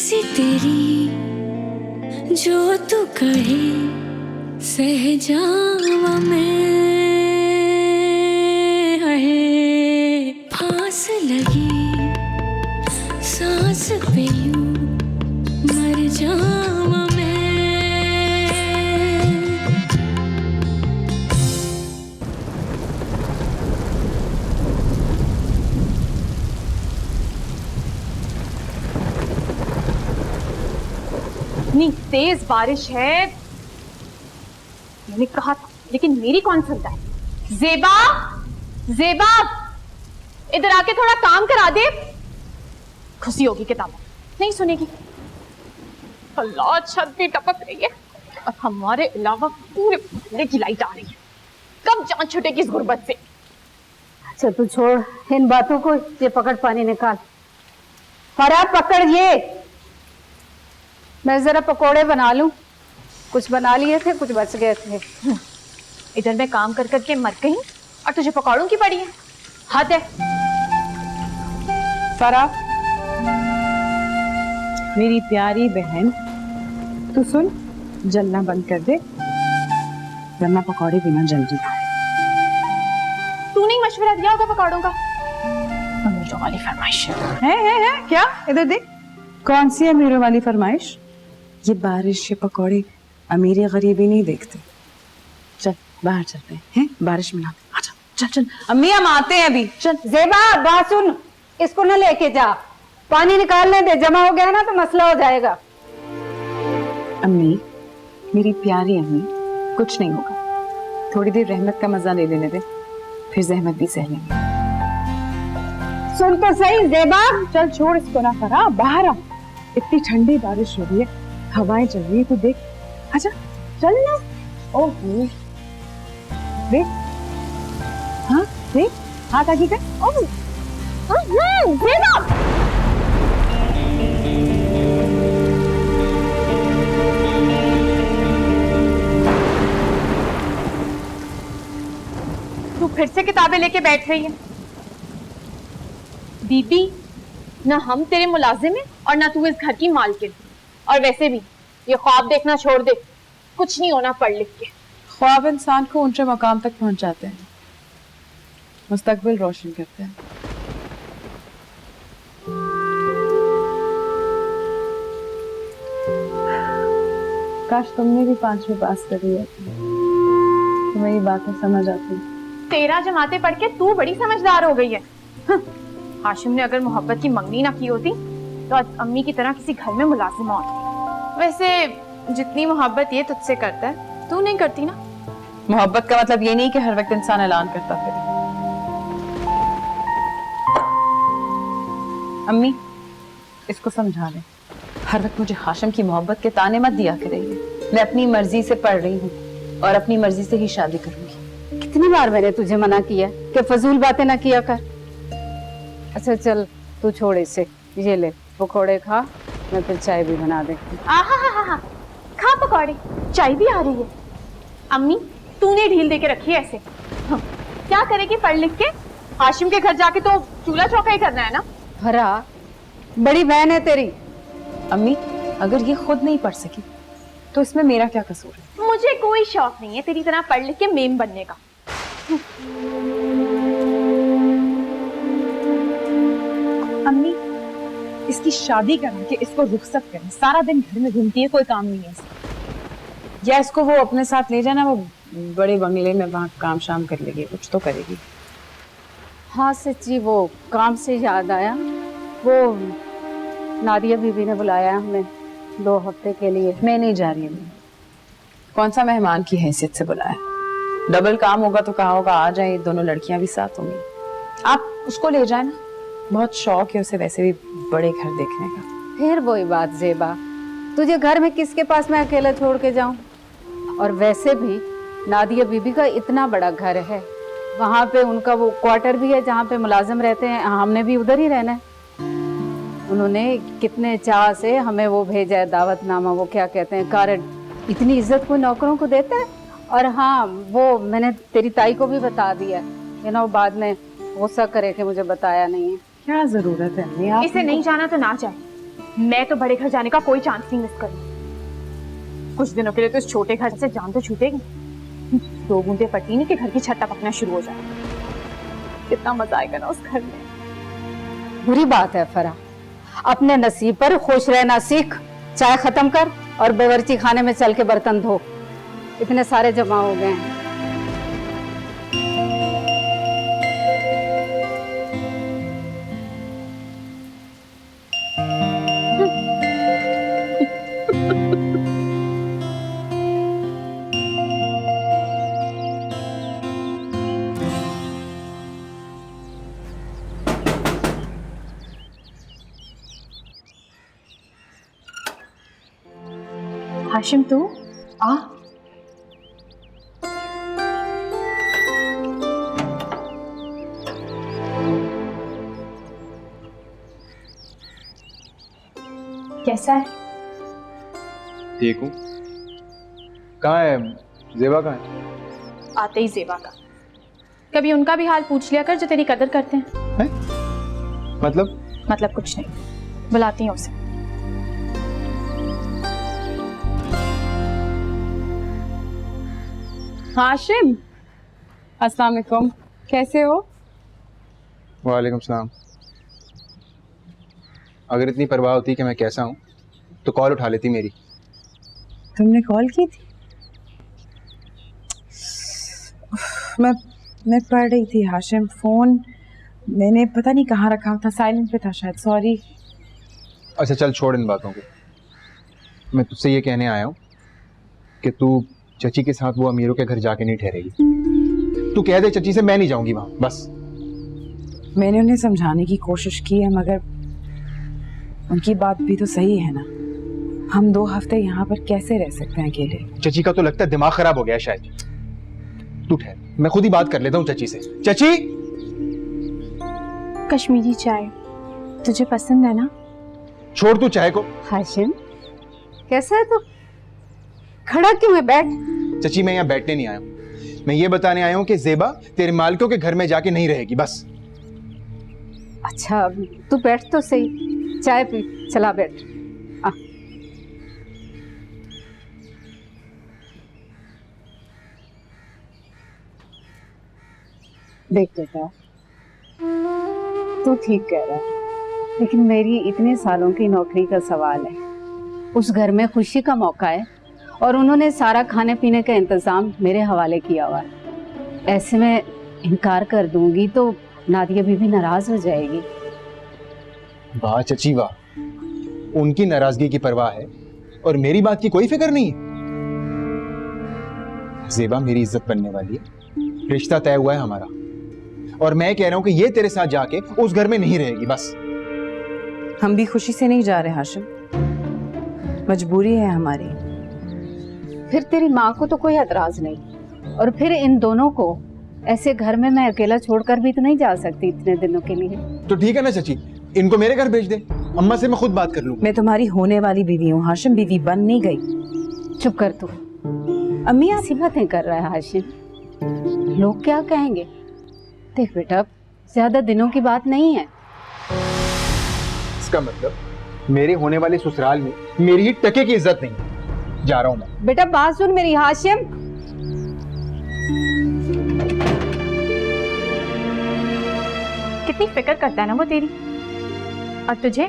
मर्जी तेरी, जो तू कहे सह जावा मैं। है फांस लगी सांस पे यूं मर जावा मैं। इतनी तेज बारिश है, मैंने कहा था, लेकिन मेरी कौन सुनता है। ज़ेबा, ज़ेबा, इधर आके थोड़ा काम करा दे। खुशी होगी किताबों, नहीं सुनेगी। अल्लाह, छत भी टपक रही है और हमारे अलावा पूरे मोहल्ले की लाइट आ रही है। कब जान छूटेगी इस गुर्बत से। अच्छा तू छोड़ इन बातों को, ये पकड़ पानी निकाल। फरा पकड़ ये। मैं जरा पकोड़े बना लूं, कुछ बना लिए थे, कुछ बच गए थे। इधर मैं काम कर करके मर गई और तुझे पकौड़ों की पड़ी है। हद है। फरा, मेरी प्यारी बहन, तू सुन, जलना बंद कर दे वरना पकौड़े बिना जल जाए। तूने मशवरा दिया होगा पकौड़ों का। अमीरों वाली फरमाइश है क्या? इधर देख, कौन सी अमीरों वाली फरमाइश? ये बारिश, ये पकौड़े अमीरी गरीबी नहीं देखते। चल बाहर चलते हैं, बारिश में नहाते। आजा, चल चल, अम्मी हम आते हैं अभी, चल। ज़ेबा बात सुन, इसको न लेके जा, पानी निकालने दे, जमा हो गया ना तो मसला हो जाएगा। अम्मी, मेरी प्यारी अम्मी, कुछ नहीं होगा, थोड़ी देर रहमत का मजा ले लेने दे, फिर जहमत भी सह लेंगे। सुन तो सही ज़ेबा। चल छोड़ इसको ना फरा, बाहर आ। इतनी ठंडी बारिश हो रही है, हवाएं चल रही है, तू देख। अच्छा चल ना। ओह देख, हाँ देख, हाथ आगे कर। ओह तू फिर से किताबें लेके बैठ रही है। बीबी, ना हम तेरे मुलाजिम हैं और ना तू इस घर की मालकिन। और वैसे भी ये ख्वाब देखना छोड़ दे, कुछ नहीं होना पढ़ लिख के। ख्वाब इंसान को ऊंचे मकाम तक पहुंचाते हैं, मुस्तकबिल रोशन करते हैं। काश तुमने भी 5वीं पास कर लिया, तुम्हें ये बातें समझ आती। 13 जमातें पढ़ के तू बड़ी समझदार हो गई है। हाशिम ने अगर मोहब्बत की मंगनी ना की होती तो आज अम्मी की तरह किसी घर में मुलाजिमा होती। वैसे जितनी मोहब्बत ये तुझसे करता है, तू नहीं करती ना। मोहब्बत का मतलब ये नहीं कि हर वक्त इंसान ऐलान करता फिर। अम्मी, इसको समझा ले, हर वक्त मुझे हाशिम की मोहब्बत के ताने मत दिया करेंगे। मैं अपनी मर्जी से पढ़ रही हूँ और अपनी मर्जी से ही शादी करूंगी। कितनी बार मैंने तुझे मना किया कि फजूल बातें ना किया कर। अच्छा चल तू छोड़ इसे, ये ले पकोड़े खा, मैं फिर चाय भी बना देती हूँ। आहा, खा पकौड़े, चाय भी आ रही है। अम्मी, तूने ढील दे के रखी है ऐसे। क्या करेगी पढ़ लिख के? हाशिम के घर जाके तो चूल्हा चौका ही करना है ना। फरा, बड़ी बहन है तेरी। अम्मी, अगर ये खुद नहीं पढ़ सकी तो इसमें मेरा क्या कसूर है? मुझे कोई शौक नहीं है तेरी तरह पढ़ लिख के मेम बनने का। अम्मी, इसकी शादी करा के इसको रुखसत करें, सारा दिन घर में घूमती है, कोई काम नहीं है इसका। या इसको वो अपने साथ ले जाना, वो बड़े बंगले में वहाँ काम शाम कर लेगी, कुछ तो करेगी। हाँ सच्ची, वो काम से याद आया, वो नादिया बीबी ने बुलाया है हमें 2 हफ्ते के लिए। मैं नहीं जा रही हूँ। कौन सा मेहमान की हैसियत से बुलाया? डबल काम होगा तो कहा होगा आ जाए, दोनों लड़कियां भी साथ होंगी। आप उसको ले जाए ना, बहुत शौक है उसे वैसे भी बड़े घर देखने का। फिर वही बात ज़ेबा, तुझे घर में किसके पास मैं अकेला छोड़ के जाऊं? और वैसे भी नादिया बीबी का इतना बड़ा घर है, वहाँ पे उनका वो क्वार्टर भी है जहाँ पे मुलाजिम रहते हैं, हमने भी उधर ही रहना है। उन्होंने कितने चाह से हमें वो भेजा है दावतनामा, वो क्या कहते हैं, कार्ड। इतनी इज्जत कोई नौकरों को देता है? और हाँ, वो मैंने तेरी ताई को भी बता दिया है, वो बाद में गुस्सा करे कि मुझे बताया नहीं है। क्या जरूरत है? इसे नहीं जाना तो ना जाए, मैं तो बड़े घर जाने का कोई चांस नहीं मिस करूंगी। कुछ दिनों के लिए तो इस छोटे घर से जान तो छूटेगी। 2 बूंदे पड़ती नहीं कि घर की छत टपकना शुरू हो जाए। कितना मजा आएगा ना उस घर में। बुरी बात है फरा, अपने नसीब पर खुश रहना सीख। चाय खत्म कर और बावर्ची खाने में चल के बर्तन धो, इतने सारे जमा हो गए हैं। हाशिम तू आ। कैसा है? ठीक हूँ। कहाँ है ज़ेबा? कहाँ है? आते ही ज़ेबा का। कभी उनका भी हाल पूछ लिया कर जो तेरी कदर करते हैं। है? मतलब कुछ नहीं, बुलाती हूँ उसे। हाशिम, अस्सलाम वालेकुम, कैसे हो? वालेकुम सलाम। अगर इतनी परवाह होती कि मैं कैसा हूँ तो कॉल उठा लेती मेरी। तुमने कॉल की थी? मैं पढ़ रही थी हाशिम, फोन मैंने पता नहीं कहाँ रखा था, साइलेंट पे था शायद, सॉरी। अच्छा चल छोड़ इन बातों को। मैं तुझसे ये कहने आया हूँ कि तू चची के साथ वो अमीरों के घर जाके नहीं ठहरेगी। तू कह दे चची से मैं नहीं जाऊंगी वहां, बस। मैंने उन्हें समझाने की कोशिश की है, मगर उनकी बात भी तो सही है ना। हम 2 हफ्ते यहाँ पर कैसे रह सकते हैं अकेले? चची का तो लगता है दिमाग खराब हो गया है शायद। तू ठहर, मैं खुद ही बात कर लेता हूँ चची से। चची! कश्मीरी चाय तुझे पसंद है ना? छोड़ तू चाय को। हाशिम, कैसा है तू? खड़ा क्यों है? बैठ। चची मैं यहाँ बैठने नहीं आया हूँ, मैं ये बताने आया हूँ कि ज़ेबा तेरे मालिकों के घर में जाके नहीं रहेगी, बस। अच्छा तू बैठ तो सही, चाय पी, चला बैठ। आ। देख बेटा, तू ठीक कह रहा है, लेकिन मेरी इतने सालों की नौकरी का सवाल है। उस घर में खुशी का मौका है और उन्होंने सारा खाने पीने का इंतजाम मेरे हवाले किया हुआ है। ऐसे में इनकार कर दूंगी तो नादिया बीबी नाराज हो जाएगी। वाह चची वाह, उनकी नाराजगी की परवाह है और मेरी बात की कोई फिक्र नहीं है। ज़ेबा मेरी इज्जत बनने वाली है, रिश्ता तय हुआ है हमारा, और मैं कह रहा हूं कि ये तेरे साथ जाके उस घर में नहीं रहेगी, बस। हम भी खुशी से नहीं जा रहे हाशिम, मजबूरी है हमारी। फिर तेरी माँ को तो कोई एतराज नहीं, और फिर इन दोनों को ऐसे घर में मैं अकेला छोड़कर भी तो नहीं जा सकती इतने दिनों के लिए। तो ठीक है ना चची, इनको मेरे घर भेज दे, अम्मा से मैं खुद बात कर लूंगा। मैं तुम्हारी होने वाली बीवी हूँ हाशिम, बीवी बन नहीं गई। चुप कर तू। अम्मी ऐसी बातें कर रहा है हाशिम, लोग क्या कहेंगे? देख बेटा, ज्यादा दिनों की बात नहीं है। इसका मतलब मेरे होने वाले ससुराल में मेरी ही टके की इज्जत नहीं। जा रहा हूं मैं। बेटा बात सुन मेरी हाशिम। कितनी फिक्र करता है ना वो तेरी, और तुझे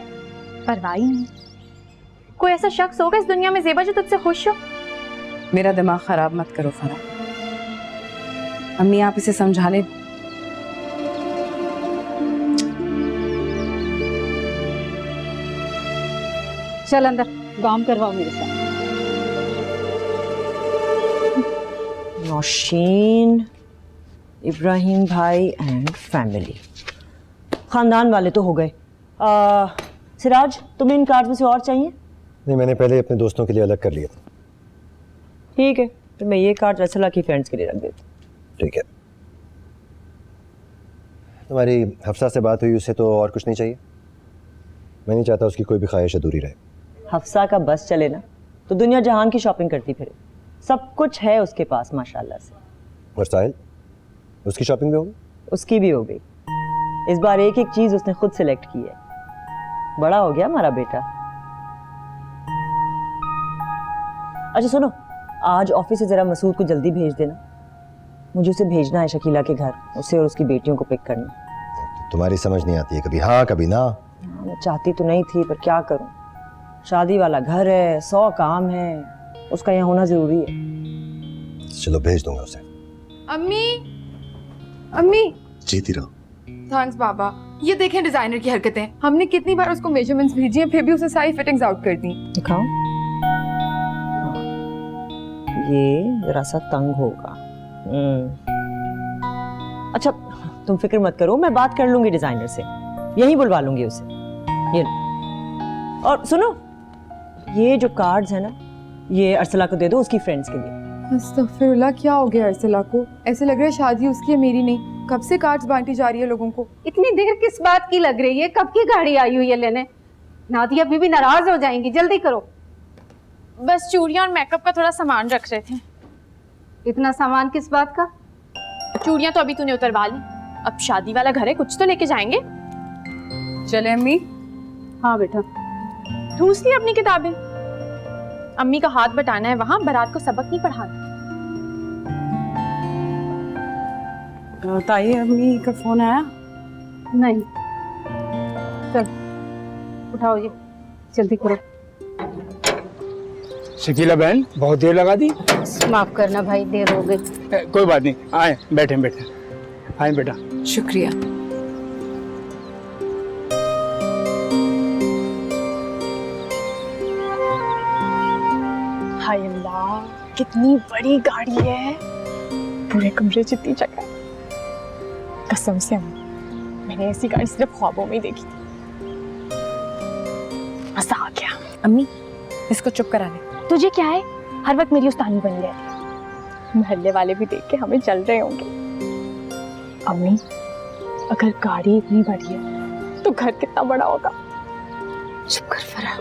परवाह ही नहीं। कोई ऐसा शख्स होगा इस दुनिया में ज़ेबा जो तुझसे खुश हो? मेरा दिमाग खराब मत करो फरा। अम्मी आप इसे समझा ले। चल अंदर, काम करवाओ मेरे साथ। नौशीन, इब्राहिम भाई एंड फैमिली, खानदान वाले तो हो गए। सिराज, तुम्हें इन कार्ड में से और चाहिए? नहीं, मैंने पहले अपने दोस्तों के लिए अलग कर लिया था। ठीक है, तो मैं ये कार्ड रसला की फ्रेंड्स के लिए रख देती हूँ। ठीक है। तुम्हारी हफ्सा से बात हुई, उससे तो और कुछ नहीं चाहिए? मैं नहीं चाहता उसकी कोई भी ख्वाहिश अधूरी रहे। हफ्सा का बस चले ना तो दुनिया जहान की शॉपिंग करती फिरे, सब कुछ है उसके पास माशाल्लाह से। और साहिल, उसकी शॉपिंग भी होगी? उसकी भी हो गई। इस बार एक एक चीज़ उसने खुद सिलेक्ट की है। बड़ा हो गया हमारा बेटा, अच्छा सुनो, आज ऑफिस से जरा मसूद को जल्दी भेज देना, मुझे उसे भेजना है शकीला के घर, उसे और उसकी बेटियों को पिक करना। तुम्हारी समझ नहीं आती है, कभी हाँ कभी ना। मैं चाहती तो नहीं थी पर क्या करूं, शादी वाला घर है, 100 काम है, उसका यहाँ होना जरूरी है। चलो भेज दूंगा उसे। अम्मी, अम्मी। जीती रहो। थैंक्स बाबा। ये देखें डिजाइनर की हरकतें, हमने कितनी बार उसको मेजरमेंट्स भेजी हैं, फिर भी उसे सारी फिटिंग्स आउट कर दी। दिखाओ। ये जरा सा तंग होगा। अच्छा तुम फिक्र मत करो, मैं बात कर लूंगी डिजाइनर से, यही बुलवा लूंगी उसे। ये लो। और सुनो, ये जो कार्ड्स है ना, ये अर्सला को दे दो उसकी फ्रेंड्स के लिए। अस्तगफिरुल्लाह, क्या हो गया अर्सला को? ऐसे लग रहा है शादी उसकी है मेरी नहीं। कब से कार्ड्स बांटी जा रही है लोगों को। इतनी देर किस बात की लग रही है? कब की गाड़ी आई हुई है लेने? नादिया बीबी नाराज हो जाएंगी, जल्दी करो। बस चूड़ियां और मेकअप का थोड़ा सामान रख रहे थे। इतना सामान किस बात का? चूड़ियां तो अभी तूने उतरवा ली, अब शादी वाला घर है, कुछ तो लेके जाएंगे। चले अम्मी। हाँ बेटा। ठूस ली अपनी किताबें। अम्मी का हाथ बटाना है वहां, बारात को सबक नहीं पढ़ाना। बताइए, अम्मी का फोन आया? नहीं। चल उठाओ, ये जल्दी करो। शकीला बहन, बहुत देर लगा दी। माफ करना भाई, देर हो गई। कोई बात नहीं, आए बैठे बैठे, आए बेटा। शुक्रिया। हाय अल्लाह, कितनी बड़ी गाड़ी है, पूरे कमरे जितनी जगह है। कसम से मैंने ऐसी गाड़ी सिर्फ ख्वाबों में ही देखी थी। मजा आ गया। अम्मी, इसको चुप करा ले। तुझे क्या है, हर वक्त मेरी उस्तानी बन गया। मोहल्ले वाले भी देख के हमें चल रहे होंगे। अम्मी, अगर गाड़ी इतनी बड़ी है तो घर कितना बड़ा होगा। चुप कर फरा।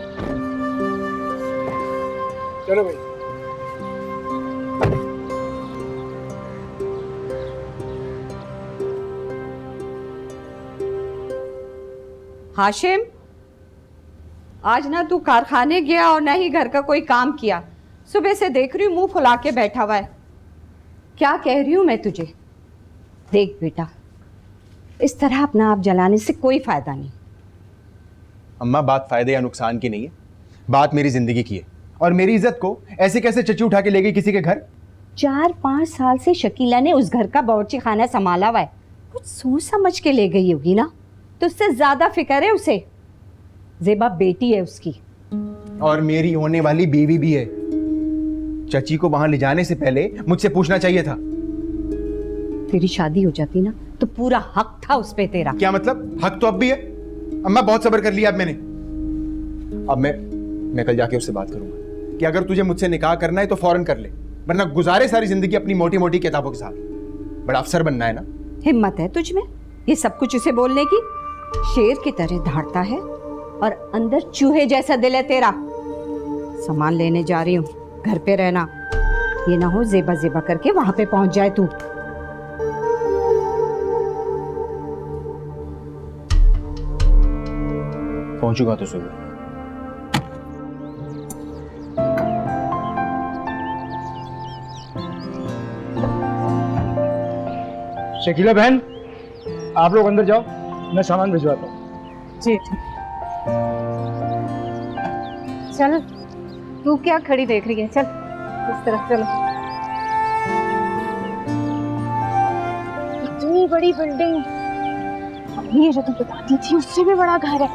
चलो भाई। हाशिम, आज ना तू कारखाने गया और ना ही घर का कोई काम किया। सुबह से देख रही हूँ मुंह फुला के बैठा हुआ है। क्या कह रही हूँ मैं तुझे? देख बेटा, इस तरह अपना आप जलाने से कोई फायदा नहीं। अम्मा, बात फायदे या नुकसान की नहीं है, बात मेरी जिंदगी की है। और मेरी इज्जत को ऐसे कैसे चच्ची उठा के ले गई किसी के घर? 4-5 साल से शकीला ने उस घर का बावर्ची खाना संभाला हुआ है, कुछ सोच समझ के ले गई होगी ना, तो उससे ज्यादा फिक्र है उसे। ज़ेबा बेटी है उसकी, और मेरी होने वाली बीवी भी है। चची को वहां ले जाने से पहले मुझसे पूछना चाहिए था। तेरी शादी हो जाती ना तो पूरा हक था उस पे तेरा। क्या मतलब? हक तो अब भी है। अम्मा, बहुत सब्र कर लिया अब मैंने। अब मैं कल जाके उससे बात करूंगा कि अगर तुझे मुझसे निकाह करना है तो फौरन कर ले, वरना गुजारे सारी जिंदगी अपनी मोटी मोटी किताबों के साथ। बड़ा अफसर बनना है ना। हिम्मत है तुझ में ये सब कुछ उसे बोलने की? शेर की तरह धाड़ता है और अंदर चूहे जैसा दिल है तेरा। सामान लेने जा रही हूँ, घर पे रहना, ये ना हो ज़ेबा ज़ेबा करके वहां पे पहुंच जाए तू। पहुंचूंगा तो सुबह। शकीला बहन, आप लोग अंदर जाओ, मैं सामान भिजवाता हूँ। जी ठीक। चल, तू क्या खड़ी देख रही है? चल इस तरफ चलो। इतनी बड़ी बिल्डिंग, अम्मी ये जो तुम बताती थी उससे भी बड़ा घर है।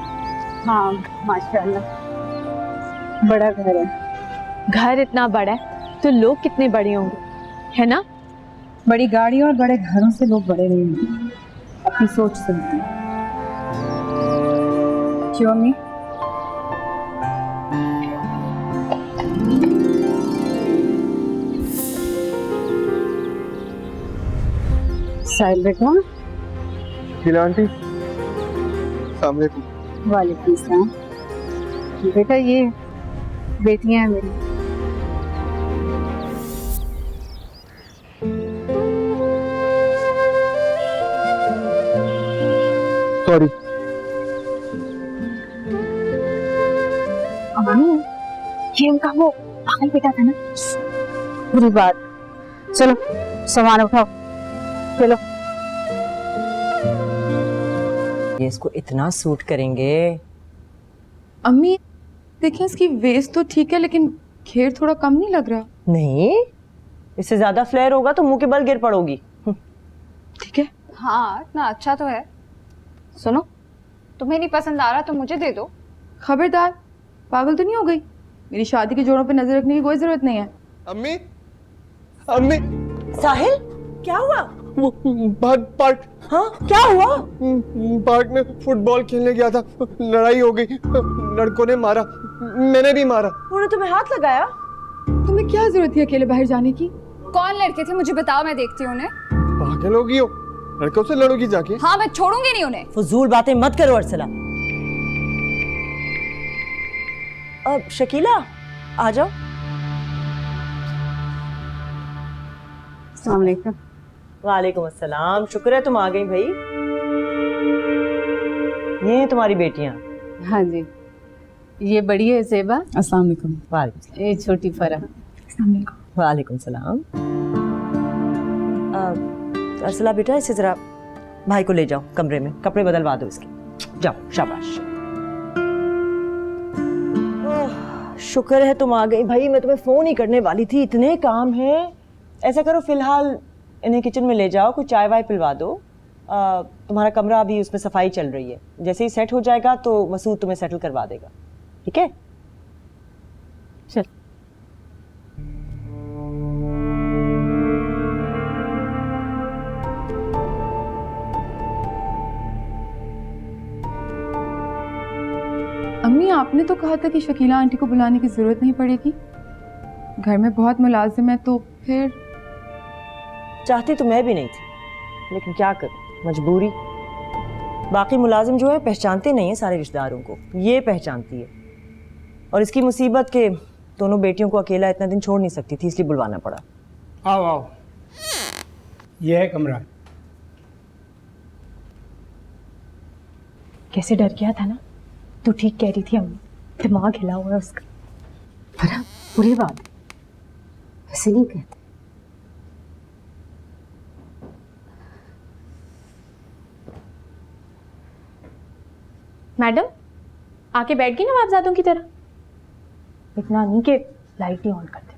हाँ माशाल्लाह, बड़ा घर है। घर इतना बड़ा है तो लोग कितने बड़े होंगे, है ना? बड़ी गाड़ी और बड़े घरों से लोग बड़े नहीं होते, अपनी सोच सुनते हैं। क्यों अम्मी? साहिल बेटा। शीला आंटी, सामने को। वालेकुम सलाम। बेटा, ये बेटियां हैं मेरी। सॉरी। अम्मी, ये उनका वो पागल बेटा था ना। बुरी बात। चलो सामान उठाओ, चलो। ये इसको इतना सूट करेंगे। अम्मी देखिए, इसकी वेस्ट तो ठीक है लेकिन घेर थोड़ा कम नहीं लग रहा? नहीं, इससे ज्यादा फ्लेयर होगा तो मुंह के बल गिर पड़ोगी। ठीक है। हाँ इतना अच्छा तो है। सुनो, तुम्हें नहीं पसंद आ रहा तो मुझे दे दो। खबरदार, पागल तो नहीं हो गई? मेरी शादी के जोड़ों पे नजर रखने की कोई जरूरत नहीं है। अम्मी, अम्मी, साहिल, क्या हुआ? वो बाहर पार्क, हाँ क्या हुआ? पार्क में फुटबॉल खेलने गया था, लड़ाई हो गई, लड़कों ने मारा, मैंने भी मारा। उन्होंने तुम्हें हाथ लगाया? तुम्हें क्या जरूरत थी अकेले बाहर जाने की? कौन लड़के थे मुझे बताओ, मैं देखती हूँ उन्हें। पागल होगी हो, लड़कों से लड़ोगी जाके? हाँ मैं छोड़ूंगी नहीं उन्हें। फजूल बातें मत करो अर्सला। अब शकीला आ जाओ। अस्सलाम वालेकुम। वालेकुम अस्सलाम, शुक्र है तुम आ गई भाई। ये हैं तुम्हारी बेटियां। हाँ जी, ये बड़ी है ज़ेबा। अस्सलाम वालेकुम। वालेकुम। ये छोटी फरह। वालेकुम सलाम। अर्सला बेटा, इसे जरा भाई को ले जाओ कमरे में, कपड़े बदलवा दो इसके। जाओ, शाबाश। शुक्र है तुम आ गई भाई, मैं तुम्हें फोन ही करने वाली थी, इतने काम हैं। ऐसा करो फिलहाल इन्हें किचन में ले जाओ, कुछ चाय वाय पिलवा दो। तुम्हारा कमरा अभी उसमें सफाई चल रही है, जैसे ही सेट हो जाएगा तो मसूद तुम्हें सेटल करवा देगा, ठीक है? चल। अम्मी आपने तो कहा था कि शकीला आंटी को बुलाने की जरूरत नहीं पड़ेगी। घर में बहुत मुलाजिम है तो फिर। चाहती तो मैं भी नहीं थी, लेकिन क्या करूं, मजबूरी। बाकी मुलाजिम जो है पहचानते नहीं है सारे रिश्तेदारों को, ये पहचानती है। और इसकी मुसीबत के दोनों बेटियों को अकेला इतना दिन छोड़ नहीं सकती थी, इसलिए बुलवाना पड़ा। आओ आओ, ये है कमरा। कैसे डर गया था ना, तू ठीक कह रही थी अम्मी, दिमाग हिला हुआ है उसका। फरह, बुरी बात, ऐसे नहीं कहते। मैडम आके बैठ गई नवाबजादों की तरह। इतना नहीं कि लाइट ही ऑन कर दे।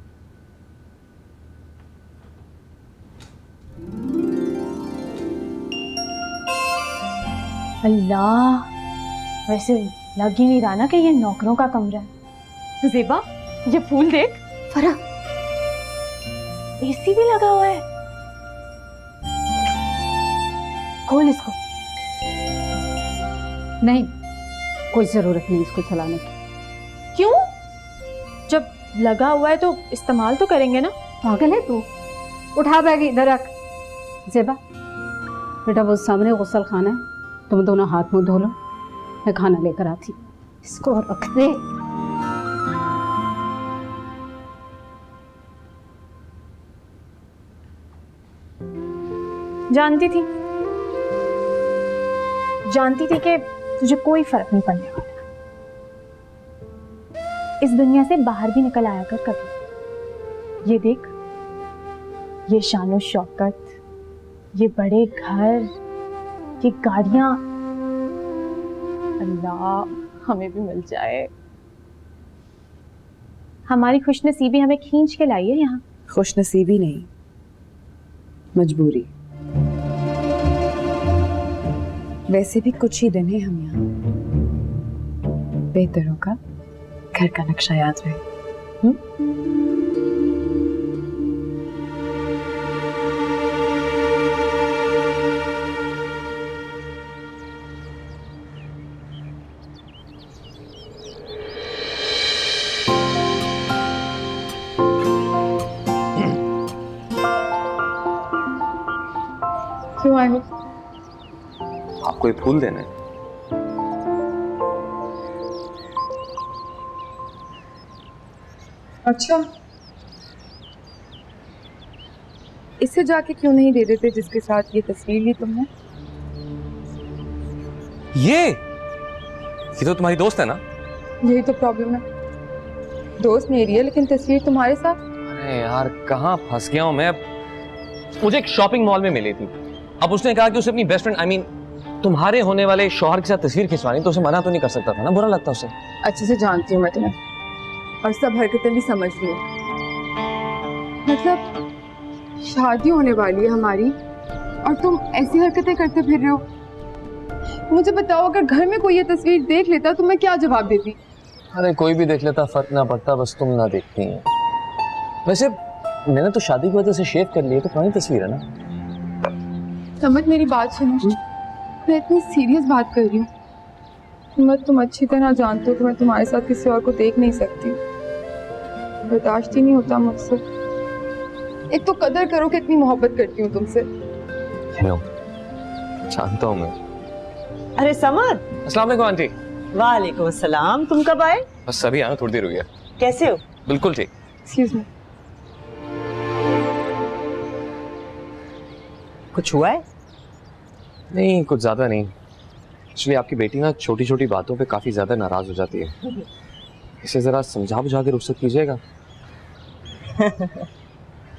अल्लाह, वैसे लग ही नहीं रहा ना कि ये नौकरों का कमरा है। ज़ेबा, ये फूल देख। फरह, एसी भी लगा हुआ है। खोल इसको। नहीं, कोई जरूरत नहीं इसको चलाने की। क्यों? जब लगा हुआ है तो इस्तेमाल तो करेंगे ना। पागल है तू? उठा बैग इधर रख। ज़ेबा बेटा, वो सामने गुसल खाना है, तुम दोनों हाथ मुंह धो लो, मैं खाना लेकर आती। इसको रख दे। जानती थी कि तुझे कोई फर्क नहीं पड़ने वाला। इस दुनिया से बाहर भी निकल आया कर कभी। ये देख, ये शानो शौकत, ये बड़े घर, ये गाड़ियां, अल्लाह हमें भी मिल जाए। हमारी खुशनसीबी हमें खींच के लाई है यहाँ। खुशनसीबी नहीं, मजबूरी। वैसे भी कुछ ही दिन है हम यहाँ। बेहतर होगा घर का नक्शा याद रहे। क्यों आए हो? आपको ये फूल देना है? अच्छा, इसे जाके क्यों नहीं दे देते जिसके साथ ये तस्वीर ली तुमने? ये तो तुम्हारी दोस्त है ना? यही तो प्रॉब्लम है। दोस्त मेरी है लेकिन तस्वीर तुम्हारे साथ। अरे यार कहाँ फंस गया हूँ मैं। मुझे एक शॉपिंग मॉल में मिली थी। अब उसने कहा कि उसे अपनी बेस्ट फ्रेंड तुम्हारे होने वाले शौहर के साथ तस्वीर खिंचवानी, तो उसे मना तो नहीं कर सकता था ना, बुरा लगता उसे। अच्छे से जानती हूँ मैं तुम्हें और सब हरकतें भी समझ रही हूँ। मतलब शादी होने वाली है हमारी और तुम ऐसी हरकतें करते फिर रहे हो। मुझे बताओ, अगर घर में कोई ये तस्वीर देख लेता तो मैं क्या जवाब देती? अरे कोई भी देख लेता, फर्क ना पड़ता, बस तुम ना देखती हैं। वैसे मैंने तो शादी की वजह से शेव कर लिया, तो पुरानी तस्वीर है ना। समझ मेरी बात सुनो, मैं इतनी सीरियस बात कर रही हूँ। मैं तुम अच्छी तरह जानते हो कि मैं तुम्हारे साथ किसी और को देख नहीं सकती, बर्दाश्त ही नहीं होता मुझसे। एक तो कदर करो कि इतनी मोहब्बत करती हूँ तुमसे। जानता हूँ मैं। अरे समर। अस्सलाम वालेकुम आंटी। वालेकुम अस्सलाम। तुम कब आए? बस अभी आया, थोड़ी देर हुई है। कैसे हो? बिल्कुल ठीक। Excuse me. कुछ हुआ है? नहीं, कुछ ज्यादा नहीं। एक्चुअली आपकी बेटी ना छोटी छोटी बातों पे काफी ज्यादा नाराज हो जाती है। इसे जरा समझा बुझा के रुखसत कीजिएगा।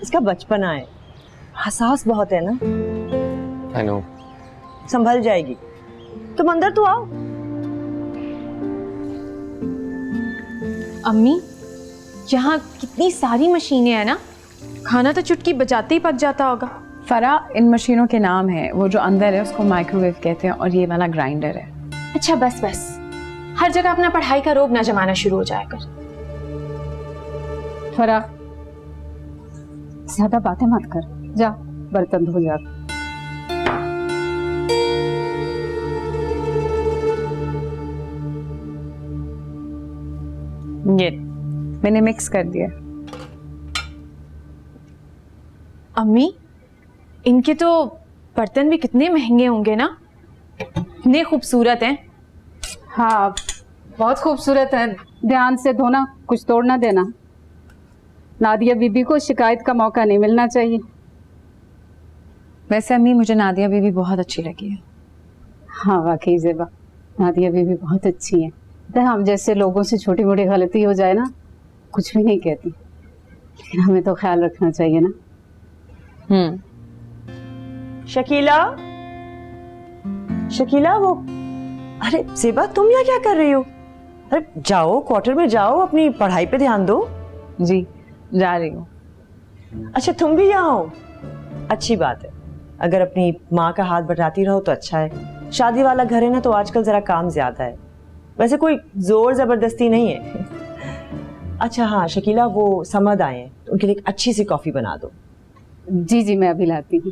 इसका बचपना है, हसास बहुत है ना। I know. संभल जाएगी। तुम अंदर तो आओ। अम्मी, यहाँ कितनी सारी मशीनें हैं ना, खाना तो चुटकी बजाते ही पक जाता होगा। फरा, इन मशीनों के नाम है, वो जो अंदर है उसको माइक्रोवेव कहते हैं और ये वाला ग्राइंडर है। अच्छा बस बस, हर जगह अपना पढ़ाई का रोब ना जमाना शुरू हो जाएगा। फरा, ज्यादा बातें मत कर, जा बर्तन धो जा। ये मैंने मिक्स कर दिया। अम्मी, इनके तो बर्तन भी कितने महंगे होंगे ना, इतने खूबसूरत हैं। हाँ, बहुत खूबसूरत है। ध्यान से धोना, कुछ तोड़ ना देना। नादिया बीबी को शिकायत का मौका नहीं मिलना चाहिए। वैसे अम्मी, मुझे नादिया बीबी बहुत अच्छी लगी है। हाँ वाकई ज़ेबा, नादिया बीबी बहुत अच्छी है। तो हम जैसे लोगों से छोटी मोटी गलती हो जाए ना, कुछ भी नहीं कहती, लेकिन हमें तो ख्याल रखना चाहिए ना। शकीला, शकीला वो, अरे ज़ेबा तुम यहाँ क्या कर रही हो? अरे जाओ क्वार्टर में जाओ, अपनी पढ़ाई पे ध्यान दो। जी जा रही हूँ। अच्छा तुम भी यहाँ हो, अच्छी बात है। अगर अपनी माँ का हाथ बटाती रहो तो अच्छा है। शादी वाला घर है ना, तो आजकल जरा काम ज्यादा है। वैसे कोई जोर जबरदस्ती नहीं है। अच्छा हाँ शकीला, वो समद आए हैं, तो उनके लिए एक अच्छी सी कॉफी बना दो। जी जी, मैं अभी लाती हूँ।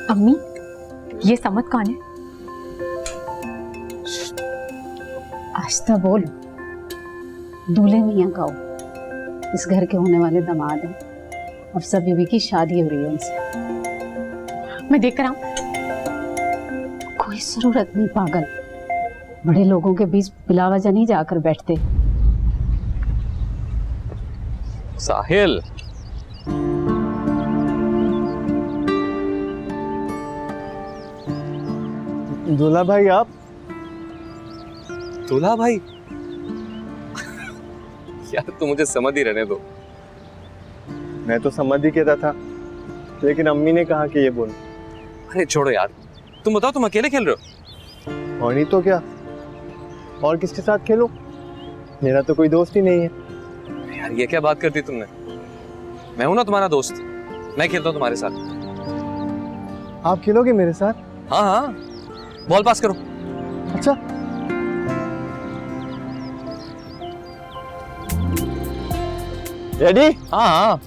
अम्मी, ये समद कौन है? आस्था बोल, दूल्हे मियाँ का हो, इस घर के होने वाले दामाद हैं। अफसा बीबी की शादी हो रही है उनसे। मैं देख कर आऊं? कोई जरूरत नहीं पागल, बड़े लोगों के बीच बिला वजह नहीं जाकर बैठते। साहिल, दूल्हा भाई आप? दूल्हा भाई? यार तुम मुझे समझ ही रहने दो। मैं तो समझ ही कहता था, लेकिन अम्मी ने कहा कि ये बोल। अरे छोड़ो यार, तुम बताओ, तुम अकेले खेल रहे हो? और नहीं तो क्या, और किसके साथ खेलूं? मेरा तो कोई दोस्त ही नहीं है। यार ये क्या बात कर दी तुमने? मैं हूं ना तुम्हारा दोस्त, मैं खेलता हूँ तुम्हारे साथ। आप खेलोगे मेरे साथ? हाँ हाँ, बॉल पास करो। अच्छा, रेडी? हाँ हाँ।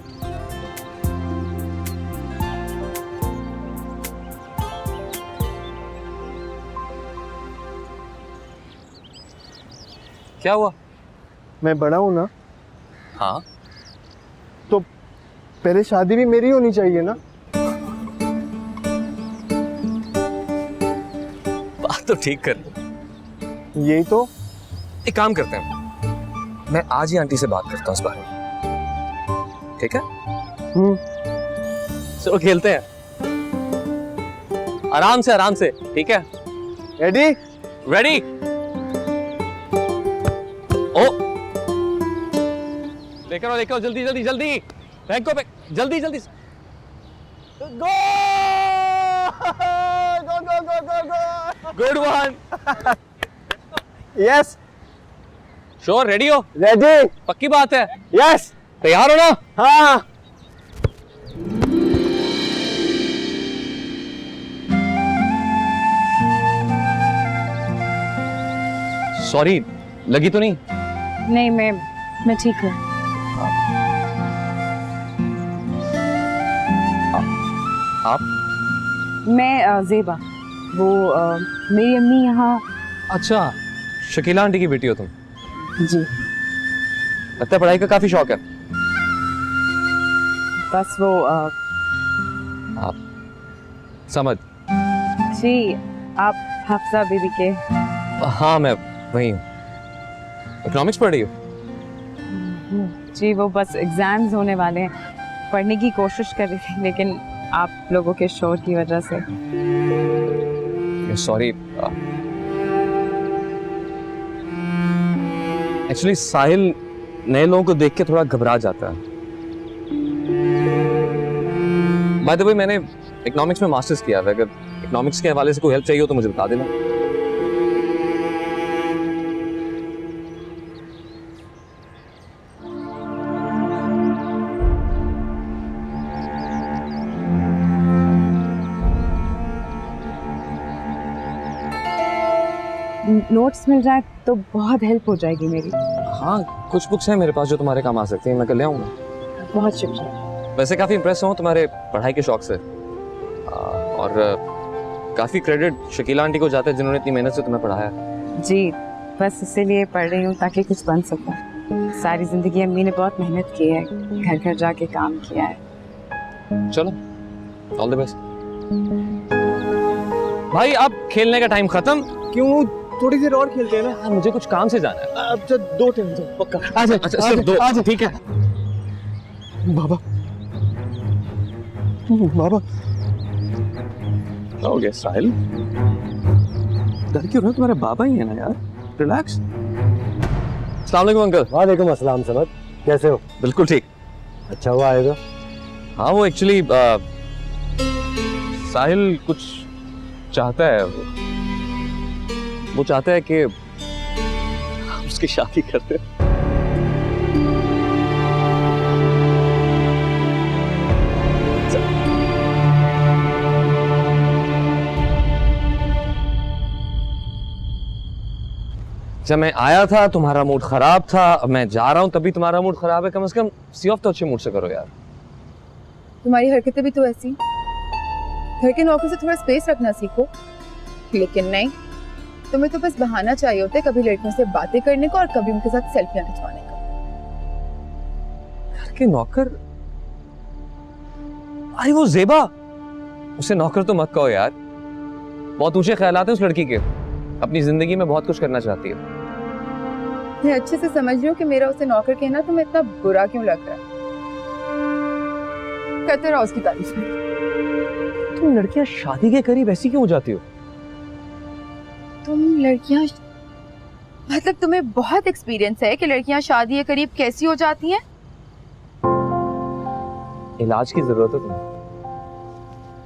क्या हुआ? मैं बड़ा हूं ना, हाँ तो पहले शादी भी मेरी होनी चाहिए ना। बात तो ठीक कर लो। यही तो। एक काम करते हैं, मैं आज ही आंटी से बात करता हूँ इस बारे में, ठीक है? चलो खेलते हैं, आराम से, ठीक है? रेडी? रेडी? लेकर आओ जल्दी जल्दी जल्दी फेंको जल्दी जल्दी go go go go go go good one yes sure ready हो रेडी पक्की बात है यस तैयार हो ना हाँ सॉरी लगी तो नहीं नहीं, मैं ठीक हूँ। आप मैं ज़ेबा, वो मेरी अम्मी यहाँ। अच्छा शकीला आंटी की बेटी हो तुम जी। लगता है पढ़ाई का काफी शौक है बस वो आप समझ जी, आप हफ्सा बीबी के। हाँ मैं वही हूँ इकोनॉमिक्स पढ़ रही हो जी, वो बस एग्जाम्स होने वाले हैं, पढ़ने की कोशिश कर रही थी, लेकिन आप लोगों के शोर की वजह से। सॉरी एक्चुअली साहिल नए लोगों को देख के थोड़ा घबरा जाता है। बाय द वे मैंने इकोनॉमिक्स में मास्टर्स किया है, अगर इकोनॉमिक्स के हवाले से कोई हेल्प चाहिए हो तो मुझे बता देना। नोट्स मिल जाए तो बहुत हेल्प हो जाएगी मेरी। हाँ कुछ बुक्स हैं मेरे पास जो तुम्हारे काम आ सकती हैं, मैं कल ले आऊँगा। बहुत शुक्रिया। वैसे काफ़ी इम्प्रेस हूँ तुम्हारे पढ़ाई के शौक से और काफ़ी क्रेडिट शकीला आंटी को जाता है जिन्होंने इतनी मेहनत से तुम्हें पढ़ाया। जी, बस इसीलिए पढ़ रही हूँ ताकि कुछ बन सकूँ। सारी जिंदगी अम्मी ने बहुत मेहनत की है, घर घर जाके काम किया है। चलो ऑल द बेस्ट। भाई अब खेलने का टाइम खत्म। क्यों थोड़ी देर और खेलते हैं ना। हाँ, मुझे कुछ काम से जाना है। अच्छा 2 टाइम पक्का अच्छा सिर्फ 2 ठीक है। बाबा बाबा क्या हो गया साहिल डर क्यों रहा? तुम्हारे बाबा ही है ना यार, रिलैक्स। अस्सलाम वालेकुम अंकल। वालेकुम अस्सलाम समद, कैसे हो? बिल्कुल ठीक। अच्छा हुआ आएगा। हाँ वो एक्चुअली साहिल कुछ चाहता है, वो चाहता है कि हम उसकी शादी करते। जब मैं आया था तुम्हारा मूड खराब था, अब मैं जा रहा हूँ तभी तुम्हारा मूड खराब है। कम से कम सी ऑफ तो अच्छे मूड से करो यार। तुम्हारी हरकतें भी तो ऐसी, घर के नौकर से थोड़ा स्पेस रखना सीखो। लेकिन नहीं, तुम्हें तो बस बहाना चाहिए होता है कभी लड़कियों से बातें करने को और कभी उनके साथ सेल्फियां खिंचवाने का। घर के नौकर? अरे वो ज़ेबा, उसे नौकर तो मत कहो यार, बहुत ऊंचे ख्यालात हैं उस लड़की के, अपनी जिंदगी में बहुत कुछ करना चाहती है। मैं अच्छे से समझ रही हूँ कि मेरा उसे नौकर कहना तुम्हें इतना बुरा क्यों लग रहा है। करते रहो उसकी तारीफ में। तुम लड़कियां शादी के करीब ऐसी क्यों हो जाती हो? तुम लड़कियां, मतलब तुम्हें बहुत एक्सपीरियंस है कि लड़कियां शादी के करीब कैसी हो जाती हैं। इलाज की जरूरत है तुम्हें।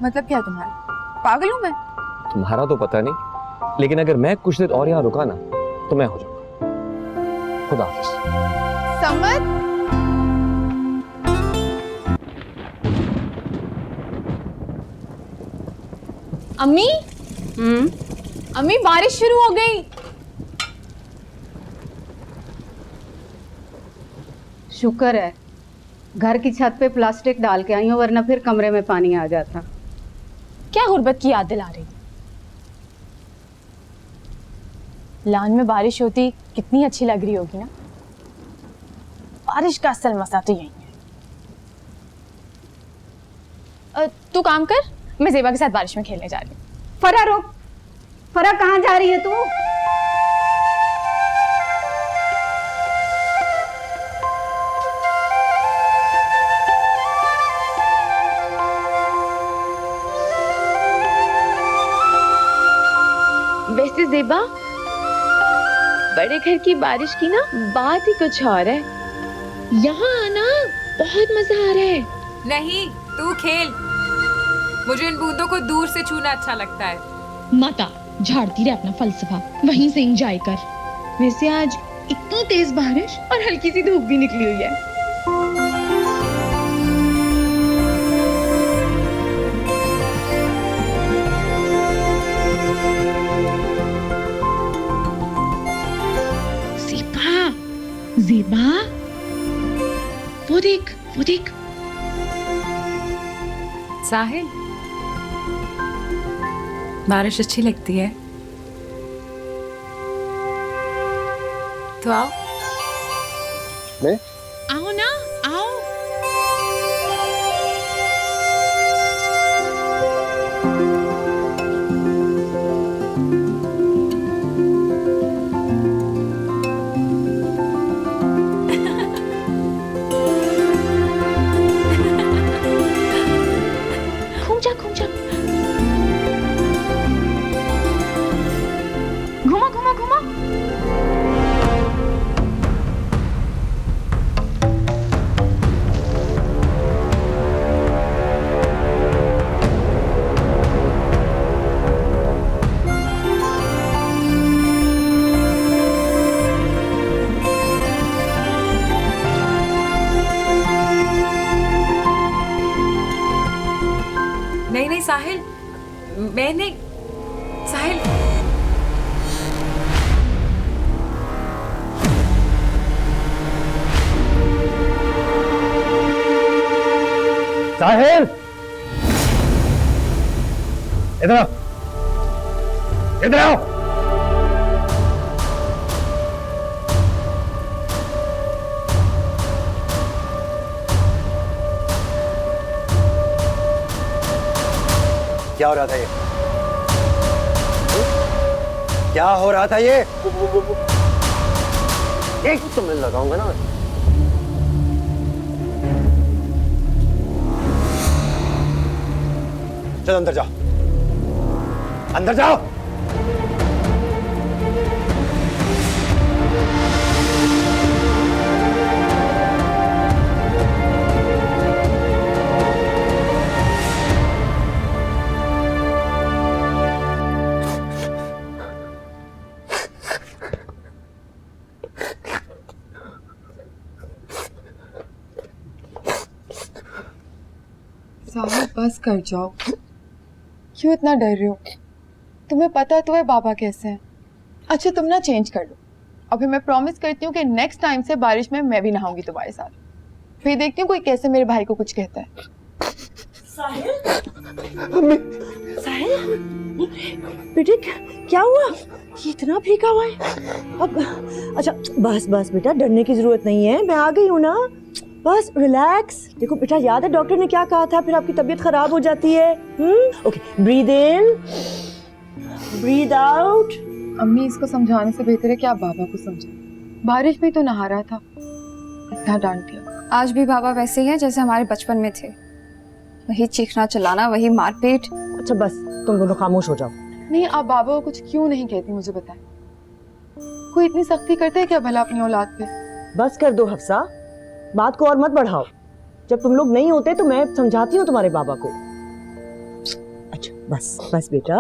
मतलब क्या तुम्हारा? पागल हूं मैं? तुम्हारा तो पता नहीं, लेकिन अगर मैं कुछ देर और यहाँ रुका ना तो मैं हो जाऊंगा। खुदा हाफिज। समद, अम्मी अम्मी बारिश शुरू हो गई। शुक्र है घर की छत पे प्लास्टिक डाल के आई हूँ, वरना फिर कमरे में पानी आ जाता। क्या गुर्बत की याद दिला रही? लान में बारिश होती कितनी अच्छी लग रही होगी ना। बारिश का असल मजा तो यही है। तू काम कर, मैं ज़ेबा के साथ बारिश में खेलने जा रही हूँ। फरा रुक, फरा कहाँ जा रही है तू? वैसे ज़ेबा, बड़े घर की बारिश की ना बात ही कुछ और है। यहाँ आना, बहुत मजा आ रहा है। नहीं, तू खेल। मुझे इन बूंदों को दूर से छूना अच्छा लगता है। माता, झाड़ती रहे अपना फलसफा, वहीं से एंजॉय कर। वैसे आज इतनी तेज बारिश और हल्की सी धूप भी निकली हुई है। ज़ेबा, वो देख, वो देख। साहिल, बारिश अच्छी लगती है तो आओ। मैं? आओ ना, आओ। घूमा घूमा घूमा। नहीं नहीं साहिल, मैं नहीं। साहिल, साहिल, इधर आओ, इधर आओ। क्या हो रहा था ये? क्या हो रहा था ये? एक तो मैं लगाऊंगा ना। चलो अंदर जाओ, अंदर जाओ। साहिल, बस कर जाओ। क्यों इतना डर रहे हो? तुम्हें पता है तुम्हें बाबा कैसे हैं। अच्छा, तुम ना चेंज कर लो। अभी मैं प्रॉमिस करती हूँ कि नेक्स्ट टाइम से बारिश में मैं भी नहाऊंगी तुम्हारे साथ। फिर देखती हूँ कोई कैसे मेरे भाई को कुछ कहता है। साहिल, साहिल, बेटे क्या हुआ? ये इतना भीगा हुआ है। अब अच्छा, बस बस बेटा, डरने की जरूरत नहीं है, मैं आ गई हूँ ना। बस रिलैक्स। देखो बेटा, याद है डॉक्टर ने क्या कहा था? फिर आपकी तबीयत खराब हो जाती है। Okay, breathe in, breathe out. अम्मी, इसको समझाने से बेहतर है कि आप बाबा को समझाएं। बारिश में तो नहा रहा था, इतना डांट दिया। आज भी बाबा वैसे ही है जैसे हमारे बचपन में थे। वही चीखना चिल्लाना, वही मारपीट। अच्छा बस, तुम दोनों खामोश हो जाओ। नहीं, आप बाबा को कुछ क्यों नहीं कहती, मुझे बताएं। कोई इतनी सख्ती करते है क्या भला अपनी औलाद पे? बस कर दो हफ्सा, बात को और मत बढ़ाओ। जब तुम लोग नहीं होते तो मैं समझाती हूँ तुम्हारे बाबा को। अच्छा बस बस बेटा,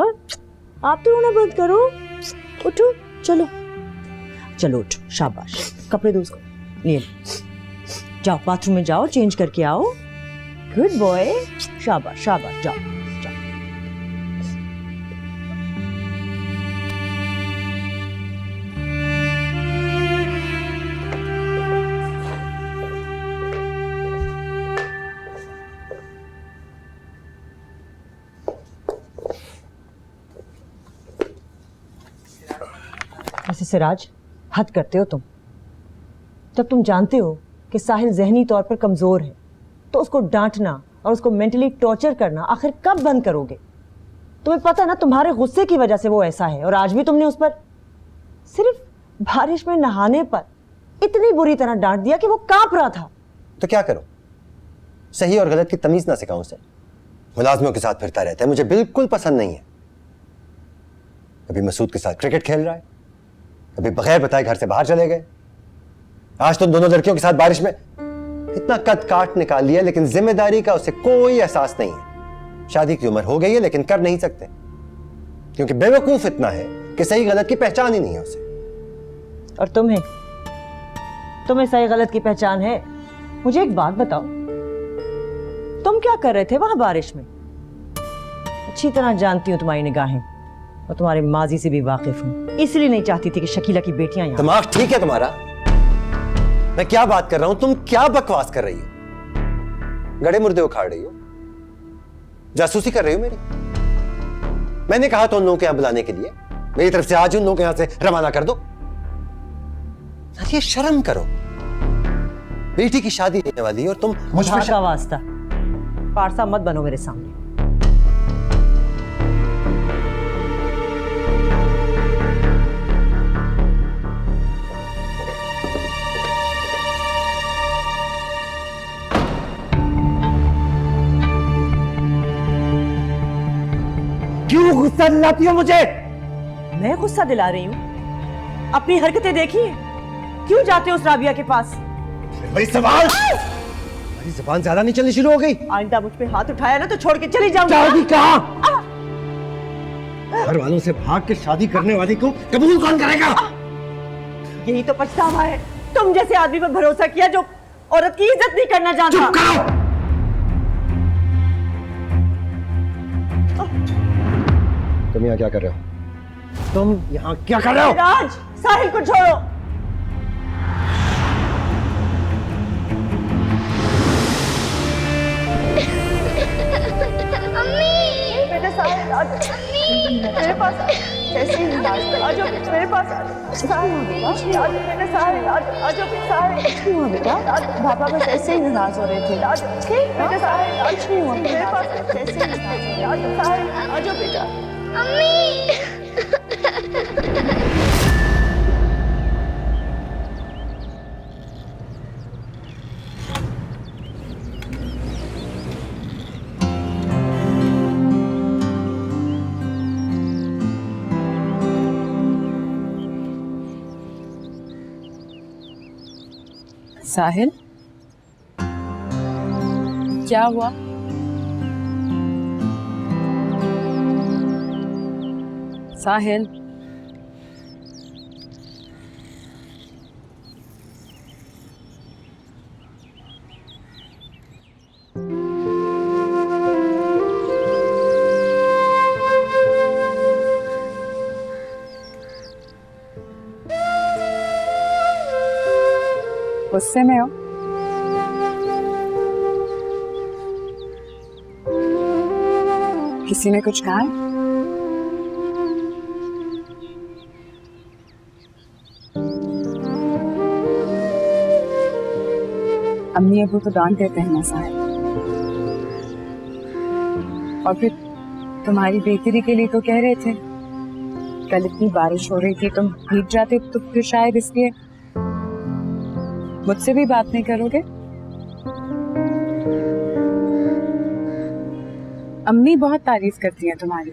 आप तो रोना बंद करो। उठो, चलो चलो उठो, शाबाश। कपड़े दो उसको, ले जाओ बाथरूम में जाओ, चेंज करके आओ। गुड बॉय, शाबाश शाबाश, जाओ जाओ। वैसे सिराज, हद करते हो तुम। जब तुम जानते हो कि साहिल ज़हनी तौर पर कमज़ोर है तो उसको डांटना और उसको मेंटली टॉर्चर करना आखिर कब बंद करोगे? तुम्हें पता है ना, तुम्हारे गुस्से की वजह से वो ऐसा है। और आज भी तुमने उस पर सिर्फ बारिश में नहाने पर इतनी बुरी तरह डांट दिया कि वो कांप रहा था। तो क्या करूं? सही और गलत की तमीज ना सिखाऊं उसे। मुलाजमों के साथ फिरता रहता है, मुझे बिल्कुल पसंद नहीं है। कभी मसूद के साथ क्रिकेट खेल रहा है, कभी बगैर बताए घर से बाहर चले गए। आज तो दोनों लड़कियों के साथ बारिश में इतना कद काट निकाल लिया, लेकिन जिम्मेदारी का उसे कोई एहसास नहीं है। शादी की उम्र हो गई है लेकिन कर नहीं सकते, क्योंकि बेवकूफ इतना है कि सही गलत की पहचान ही नहीं है उसे। और तुम्हें सही गलत की पहचान है? मुझे एक बात बताओ, तुम क्या कर रहे थे वहां बारिश में? अच्छी तरह जानती हूँ तुम्हारी निगाहें और तुम्हारे माजी से भी वाकिफ हूँ, इसलिए नहीं चाहती थी कि शकीला की बेटियां यहाँ। दिमाग ठीक है तुम्हारा? मैं क्या बात कर रहा हूं, तुम क्या बकवास कर रही हो? गड़े मुर्दे उखाड़ रही हो, जासूसी कर रही हो मेरी। मैंने कहा तो उन लोगों के यहां बुलाने के लिए, मेरी तरफ से आज उन लोगों के यहां से रवाना कर दो। ये शर्म करो, बेटी की शादी होने वाली है और तुम मुझ पर का वास्ता पारसा मत बनो मेरे सामने। क्यों गुस्सा दिलाती हो मुझे? मैं गुस्सा दिला रही हूँ? अपनी हरकतें देखिए, क्यों जाते हो उस राबिया के पास? भाई सवाल, मेरी जुबान ज्यादा नहीं चलनी शुरू हो गई? आइंदा मुझ पे हाथ उठाया ना तो छोड़ के चली जाऊंगी। शादी कहाँ? घर वालों से भाग के शादी करने वाली को कबूल कौन करेगा? यही तो पछतावा है, तुम जैसे आदमी पर भरोसा किया जो औरत की इज्जत नहीं करना जानता। चुप करो। तुम यहाँ क्या कर रहे हो? तुम यहाँ क्या कर रहे हो? राज, साहिल को छोड़ो। बेटा साहिल आ जाओ मेरे पास, कैसे आ जाओ मेरे पास। बेटा साहिल आ जाओ बेटा। पापा बस ऐसे ही नाराज हो रहे थे। बेटा साहिल कुछ नहीं हुआ मेरे पास, कैसे ही नाराज हो रहे थे। साहिल आ जाओ बेटा। साहिल, क्या हुआ? साहिल, गुस्से में हो? किसी ने कुछ कहा है? अम्मी अबू तो डांट देते हैं ना साहिल, और फिर तुम्हारी बेहतरी के लिए तो कह रहे थे। कल इतनी बारिश हो रही थी, तुम भीग जाते तो फिर शायद इसलिए। मुझसे भी बात नहीं करोगे? अम्मी बहुत तारीफ करती हैं तुम्हारी,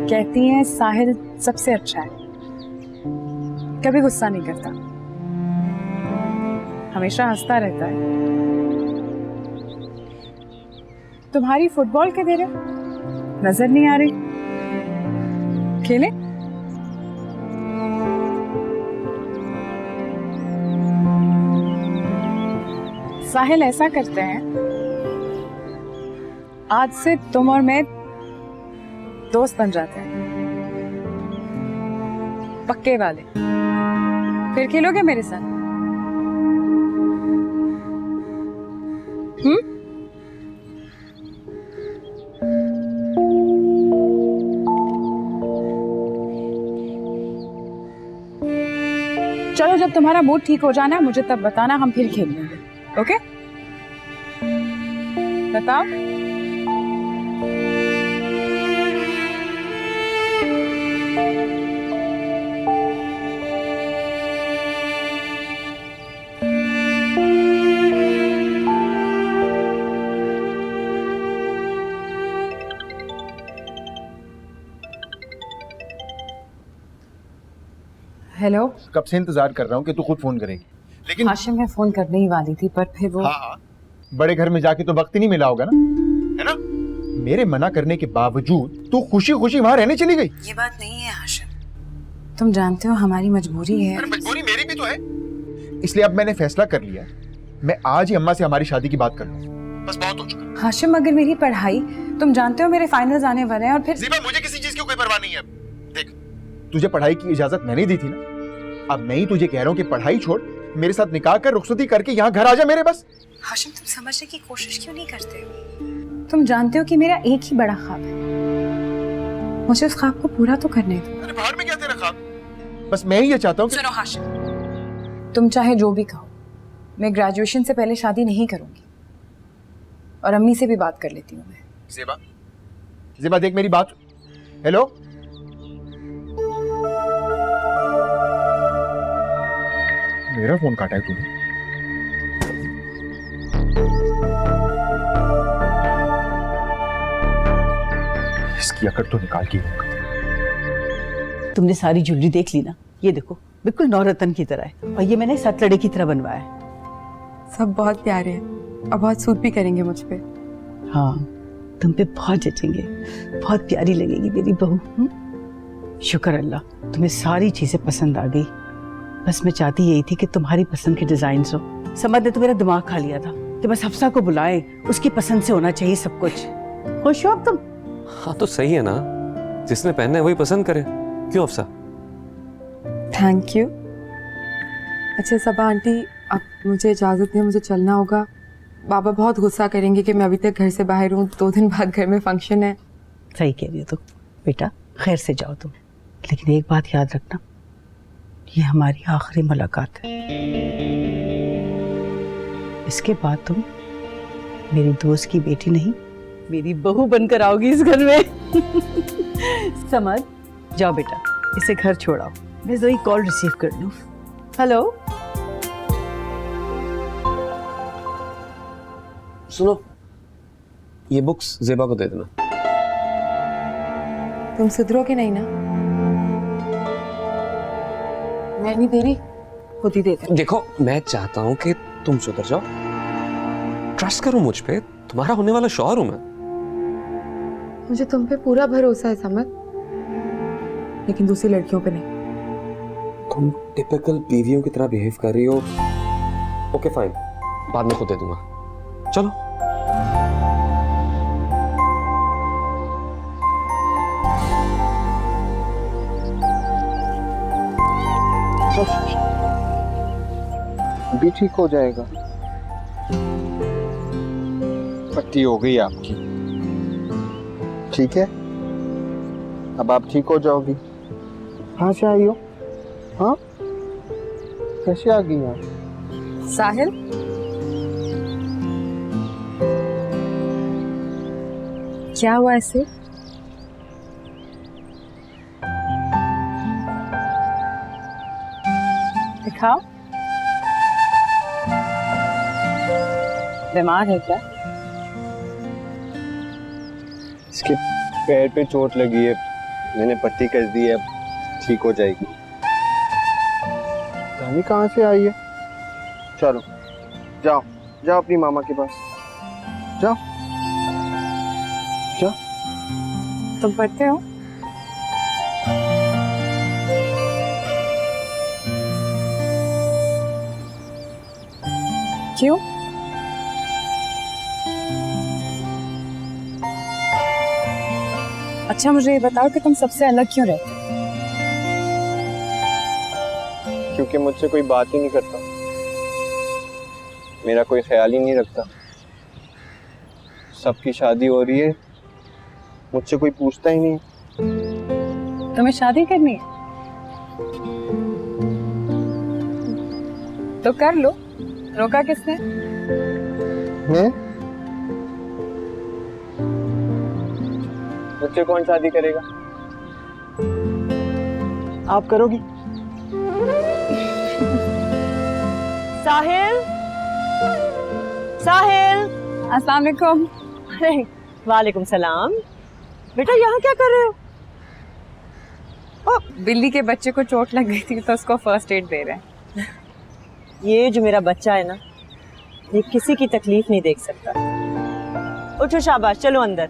कहती हैं साहिल सबसे अच्छा है, कभी गुस्सा नहीं करता, हमेशा हंसता रहता है। तुम्हारी फुटबॉल के देर नजर नहीं आ रही, खेले? साहिल ऐसा करते हैं, आज से तुम और मैं दोस्त बन जाते हैं, पक्के वाले। फिर खेलोगे मेरे साथ? चलो, जब तुम्हारा मूड ठीक हो जाना मुझे तब बताना, हम फिर खेल लेंगे। ओके? बताओ। हेलो। कब से इंतजार कर रहा हूँ कि तू खुद फोन करेगी, लेकिन हाशिम मैं फोन करने ही वाली थी पर फिर वो हाँ, बड़े घर में जाके तो वक्त ही नहीं मिला होगा ना, है ना? मेरे मना करने के बावजूद तू खुशी खुशी वहां रहने चली गई। ये बात नहीं है हाशिम, तुम जानते हो हमारी मजबूरी है। अरे मजबूरी मेरी भी तो है, इसलिए अब मैंने फैसला कर लिया, मैं आज ही अम्मा से हमारी शादी की बात कर लूं। बस बहुत हो चुका। हाशिम मगर मेरी पढ़ाई, तुम जानते हो मेरे फाइनल्स आने वाले हैं और फिर ज़ेबा मुझे किसी चीज की कोई परवाह नहीं है। देख, तुझे पढ़ाई की इजाजत मैंने ही दी थी ना, अब मैं ही तुझे कह रहा हूँ कि पढ़ाई छोड़, मेरे साथ निकाह कर, रुखसती करके यहाँ घर आ जा मेरे। बस हाशिम तुम समझने की कोशिश क्यों नहीं करते? तुम जानते हो कि मेरा एक ही बड़ा ख्वाब है, मुझे उस ख्वाब को पूरा तो करने दो। अरे बाहर में क्या तेरा ख्वाब? बस मैं ही ये चाहता हूँ। सुनो हाशिम, तुम चाहे जो भी कहो, मैं ग्रेजुएशन से पहले शादी नहीं करूंगी और अम्मी से भी बात कर लेती हूँ मैं। ज़ेबा, ज़ेबा देख मेरी बात। हेलो, मेरा फोन काटा है तूने? इसकी अकड़ तो निकाल के होगा। तुमने सारी ज्वेलरी देख ली ना? ये देखो बिल्कुल नौरतन की तरह है और ये मैंने सतलड़े की तरह बनवाया है। सब बहुत प्यारे हैं और बहुत सूट भी करेंगे मुझ पे। हाँ, तुम पे बहुत जचेंगे, बहुत प्यारी लगेगी मेरी बहू। शुक्र अल्लाह तुम्हें सारी चीजें पसंद आ गई। बस मैं चाहती यही थी कि तुम्हारी पसंद के डिजाइन हो। समझ ने तो मेरा दिमाग खा लिया था कि बस हफ्सा को बुलाए, उसकी पसंद से होना चाहिए सब कुछ। खुश हो अब तुम? हाँ तो सही है ना, जिसने पहनना है वही पसंद करे, क्यों अफसा? Thank you. अच्छा सबा आंटी, अब मुझे इजाज़त दें, मुझे चलना होगा। बाबा बहुत गुस्सा करेंगे कि मैं अभी तक घर से बाहर हूँ, 2 दिन बाद घर में फंक्शन है। सही कह रही हो तुम बेटा, खैर से जाओ तुम, लेकिन एक बात याद रखना, ये हमारी आखिरी मुलाकात है। इसके बाद तुम मेरी दोस्त की बेटी नहीं, मेरी बहू बनकर आओगी इस घर में। समझ जाओ बेटा, इसे घर छोड़ाओ, मैं जो कॉल रिसीव कर लूं। हेलो, सुनो, ये बुक्स ज़ेबा को दे देना। तुम सुधरोगे नहीं ना? मैं नहीं दे रही, खुद ही दे दे। देखो मैं चाहता हूँ कि तुम सुधर जाओ, ट्रस्ट करो मुझ पे, तुम्हारा होने वाला शौहर हूं मैं। मुझे तुम पे पूरा भरोसा है समझ, लेकिन दूसरी लड़कियों पे नहीं। तुम टिपिकल बीवियों की तरह बिहेव कर रही हो। ओके फाइन, बाद में खुद दे दूंगा, चलो। भी ठीक हो जाएगा, पट्टी हो गई आपकी, ठीक है? अब आप ठीक हो जाओगी। कहाँ से आई हो? हाँ, कैसे आ गई आप? साहिल, क्या हुआ ऐसे? दिखाओ, बीमार है क्या? इसके पैर पे चोट लगी है, मैंने पट्टी कर दी है, अब ठीक हो जाएगी। रानी कहाँ से आई है? चलो जाओ जाओ अपनी मामा के पास जाओ जाओ। तुम पढ़ते हो? क्यों? अच्छा मुझे ये बताओ कि तुम सबसे अलग क्यों रहते हो? क्योंकि मुझसे कोई बात ही नहीं करता, मेरा कोई ख्याल ही नहीं रखता। सबकी शादी हो रही है, मुझसे कोई पूछता ही नहीं। तुम्हें शादी करनी है तो कर लो, रोका किसने? मुझसे कौन शादी करेगा? आप करोगी? साहिल, साहिल, अस्सलाम वालेकुम। अरे वालेकुम सलाम। बेटा यहाँ क्या कर रहे हो? बिल्ली के बच्चे को चोट लग गई थी तो उसको फर्स्ट एड दे रहे हैं। ये जो मेरा बच्चा है ना, ये किसी की तकलीफ नहीं देख सकता। उठो शाबाश, चलो अंदर,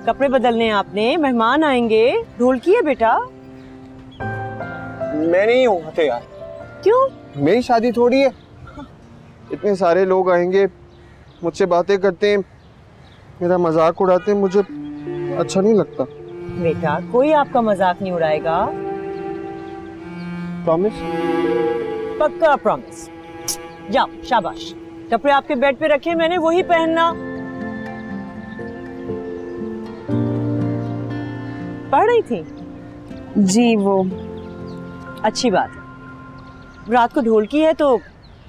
कपड़े बदलने हैं आपने, मेहमान आएंगे। ढोलकी है बेटा। मैं नहीं हूँ हते यार। क्यों? मेरी शादी थोड़ी है, इतने सारे लोग आएंगे, मुझसे बातें करते हैं, मेरा मजाक उड़ाते हैं, मुझे अच्छा नहीं लगता। बेटा कोई आपका मजाक नहीं उड़ाएगा। प्रॉमिस? पक्का प्रॉमिस। जाओ शाबाश, कपड़े आपके बेड पे रखे, मैंने वही पहनना। पढ़ रही थी? जी वो अच्छी बात है। रात को ढोलकी है तो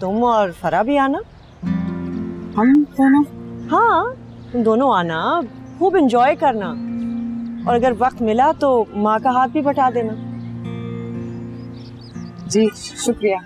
तुम और फरा भी आना। हम दोनों? हाँ तुम दोनों आना, खूब एंजॉय करना, और अगर वक्त मिला तो माँ का हाथ भी बटा देना। जी शुक्रिया।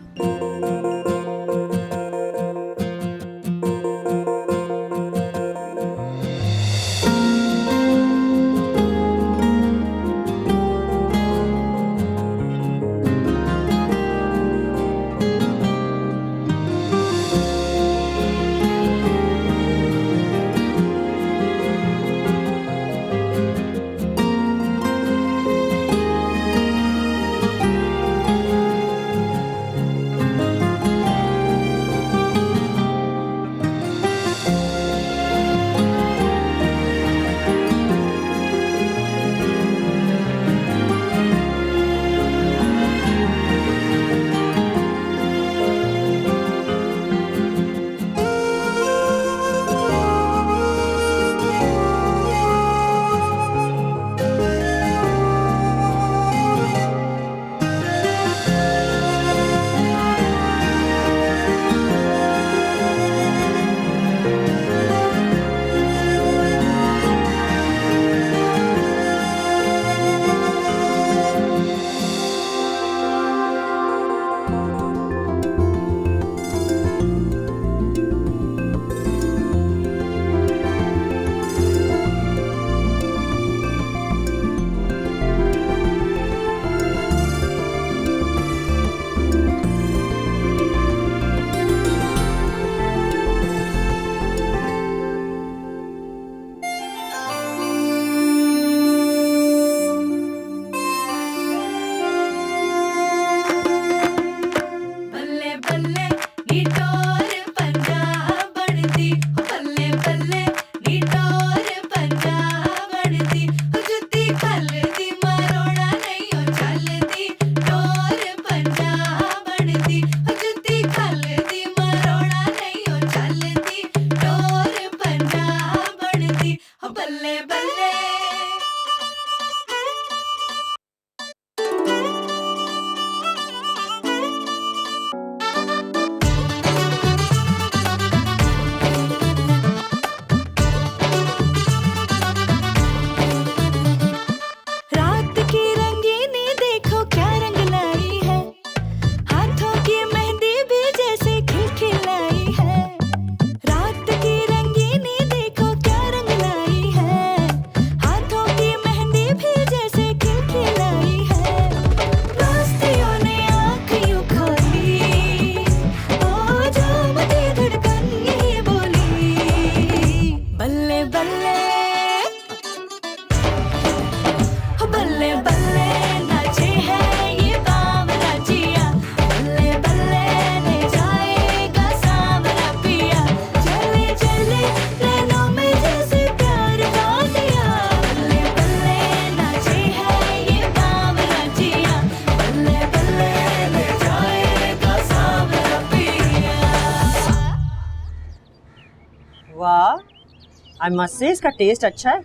आई मस्ट से इसका टेस्ट अच्छा है।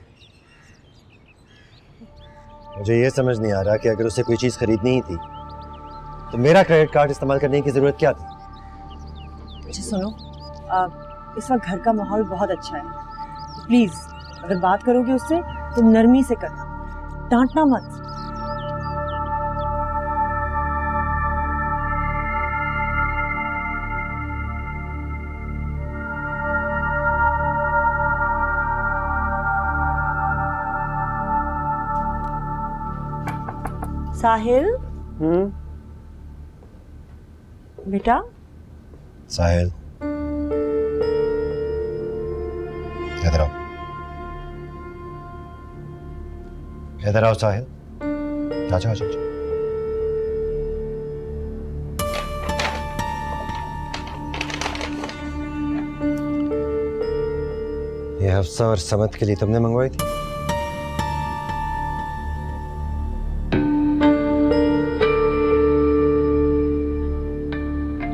मुझे ये समझ नहीं आ रहा कि अगर उसे कोई चीज़ खरीदनी ही थी तो मेरा क्रेडिट कार्ड इस्तेमाल करने की ज़रूरत क्या थी? अच्छा सुनो, इस वक्त घर का माहौल बहुत अच्छा है, प्लीज़ अगर बात करोगे उससे तो नरमी से करना, डांटना मत। साहिल बेटा। साहिल इधर आओ, इधर आओ साहिल, आजा आजा आजा। ये हफ्सा और समत के लिए तुमने मंगवाई थी?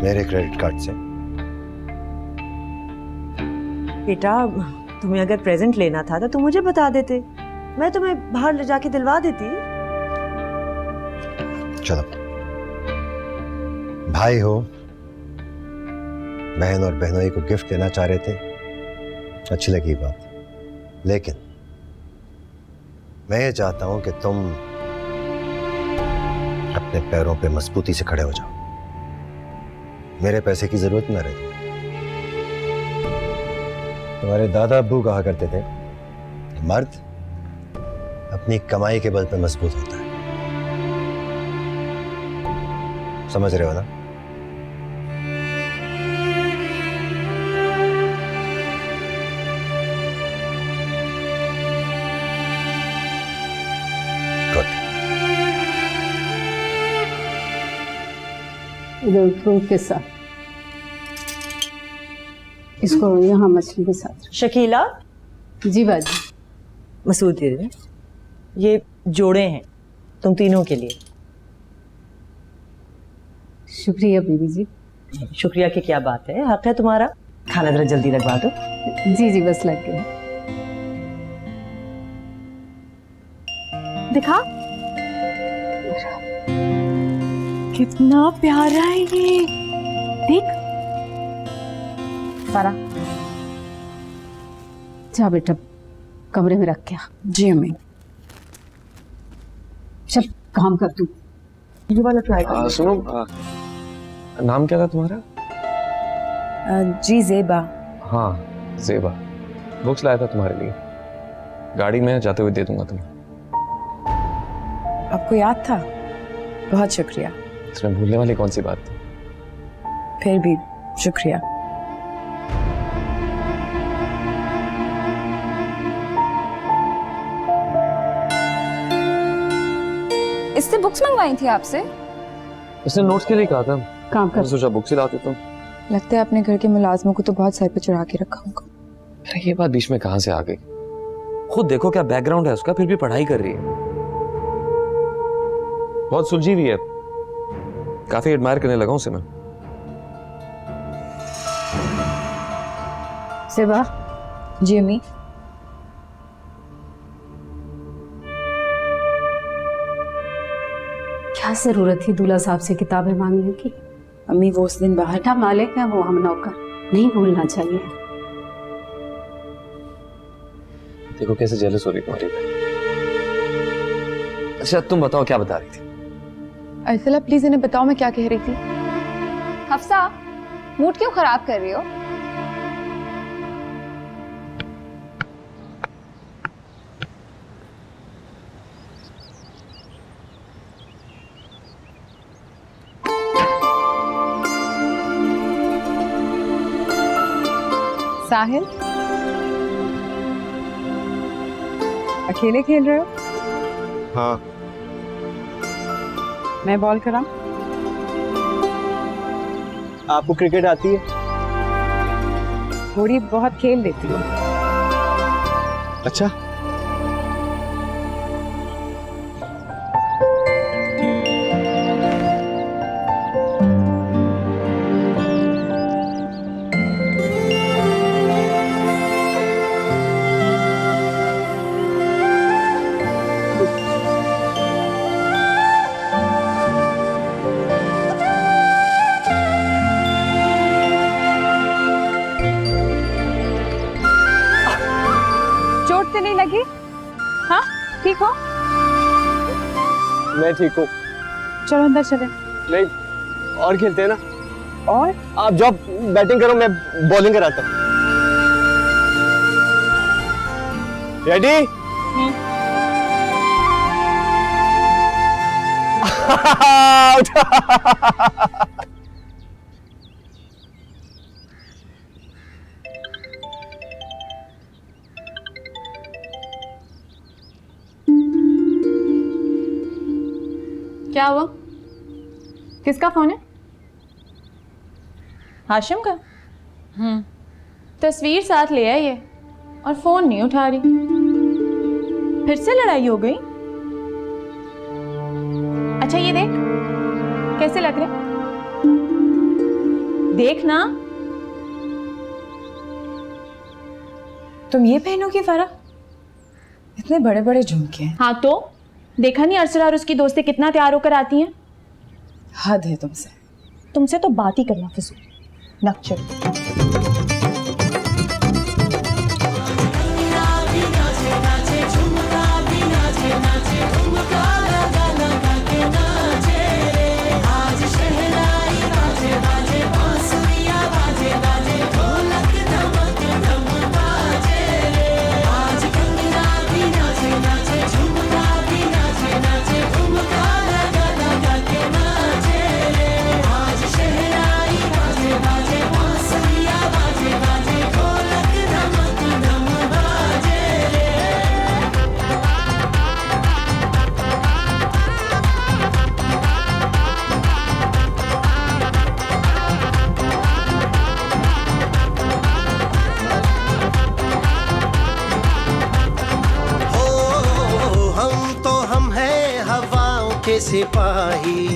मेरे क्रेडिट कार्ड से। बेटा तुम्हें अगर प्रेजेंट लेना था तो तुम मुझे बता देते, मैं तुम्हें बाहर ले जाके दिलवा देती। चलो, भाई हो, बहन और बहनोई को गिफ्ट देना चाह रहे थे, अच्छी लगी बात, लेकिन मैं ये चाहता हूं कि तुम अपने पैरों पे मजबूती से खड़े हो जाओ, मेरे पैसे की जरूरत न रहे। तुम्हारे दादा अब्बू कहा करते थे कि मर्द अपनी कमाई के बल पे मजबूत होता है, समझ रहे हो ना? इधर फ्रूट के साथ, इसको यहाँ मछली के साथ। शकीला। जी बाजी। मसूद दे दे, ये जोड़े हैं तुम तीनों के लिए। शुक्रिया बीबी जी। शुक्रिया की क्या बात है, हक है तुम्हारा। खाना जरा जल्दी लगवा दो। जी जी बस लग गया। दिखा कितना प्यारा है ये, देख। सारा जा बेटा कमरे में रख के आ। जी अम्मी। चल काम कर तू। ये वाला ट्राई कर। सुनो, नाम क्या था तुम्हारा? जी ज़ेबा। हाँ ज़ेबा, बुक्स लाया था तुम्हारे लिए, गाड़ी में जाते हुए दे दूंगा तुम्हें। आपको याद था? बहुत शुक्रिया। इसमें भूलने वाली कौन सी बात थी? फिर भी शुक्रिया। इससे बुक्स मंगवाई थी आपसे? इसने नोट्स के लिए कहा था, काम कर। सोचा बुक्स ही ला देता हूँ। लगता है अपने घर के मुलाजमों को तो बहुत सर पे चढ़ा के रखा होगा। अरे ये बात बीच में कहां से आ गई? खुद देखो क्या बैकग्राउंड है उसका, फिर भी पढ़ाई कर रही है। बहुत सुलझी हुई है, काफी एडमायर करने लगा उसे मैं। सेवा। जी अम्मी। क्या जरूरत थी दूल्हा साहब से किताबें मांगने की? अम्मी वो उस दिन बाहर बेटा मालिक है वो, हम नौकर, नहीं भूलना चाहिए। देखो कैसे जेलस हो रही तुम्हारी बहन। अच्छा तुम बताओ क्या बता रही थी? अर्सला प्लीज इन्हें बताओ मैं क्या कह रही थी। हफ्सा, मूड क्यों खराब कर रही हो? साहिल, अकेले खेल रहे हो? हाँ। मैं बॉल कराऊं? आपको क्रिकेट आती है? थोड़ी बहुत खेल लेती हूँ। अच्छा, चोट तो नहीं लगी? हाँ ठीक हो? मैं ठीक हूँ। चलो अंदर चले। नहीं, और खेलते हैं ना? और आप जब बैटिंग करो मैं बॉलिंग कराता हूँ। रेडी? क्या हुआ? किसका फोन है? हाशिम का? तस्वीर साथ ले आई है और फोन नहीं उठा रही। फिर से लड़ाई हो गई? अच्छा ये देख, कैसे लग रहे? देख ना। तुम ये पहनोगी फरा? इतने बड़े बड़े झुमके हैं। हाँ तो देखा नहीं अरसला और उसकी दोस्तें कितना तैयार होकर आती हैं? हद है तुमसे। तुमसे तो बात ही करना फिजूल। नक्चर। सिपाही।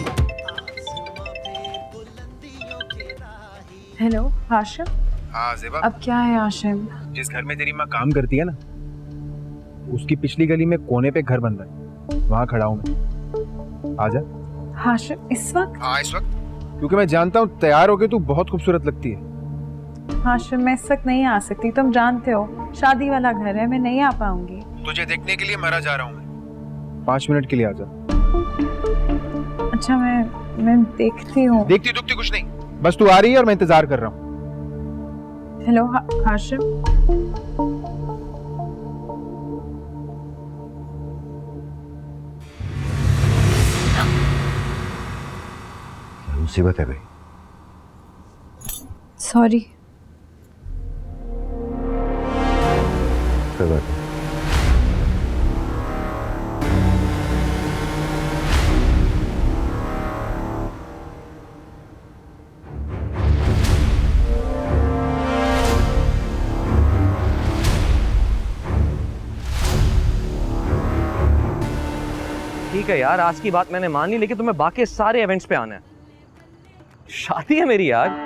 हेलो हाशिम। हाँ ज़ेबा। अब क्या है हाशिम? जिस घर में तेरी माँ काम करती है ना, उसकी पिछली गली में कोने पे घर बन रहा है, वहाँ खड़ा हूँ मैं। आजा। हाशिम इस वक्त? हाँ इस वक्त, क्योंकि मैं जानता हूँ तैयार होके तू बहुत खूबसूरत लगती है। हाशिम मैं इस वक्त नहीं आ सकती, तुम जानते हो शादी वाला घर है, मैं नहीं आ पाऊंगी। तुझे देखने के लिए मरा जा रहा हूँ मैं। 5 मिनट के लिए आजा। अच्छा मैं देखती हूँ। देखती दुखती कुछ नहीं, बस तू आ रही है और मैं इंतजार कर रहा हूँ। हेलो हाशिम। क्या मुसीबत है भाई? सॉरी। कोई बात नहीं। ठीक है यार, आज की बात मैंने मान ली, लेकिन तुम्हें बाकी सारे इवेंट्स पे आना है। शादी है मेरी यार।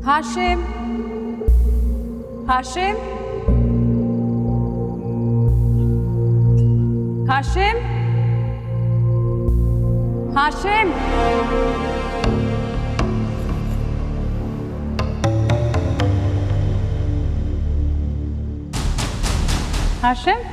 हाशिम। हाशिम। हाशिम। हाशिम। हाशिम।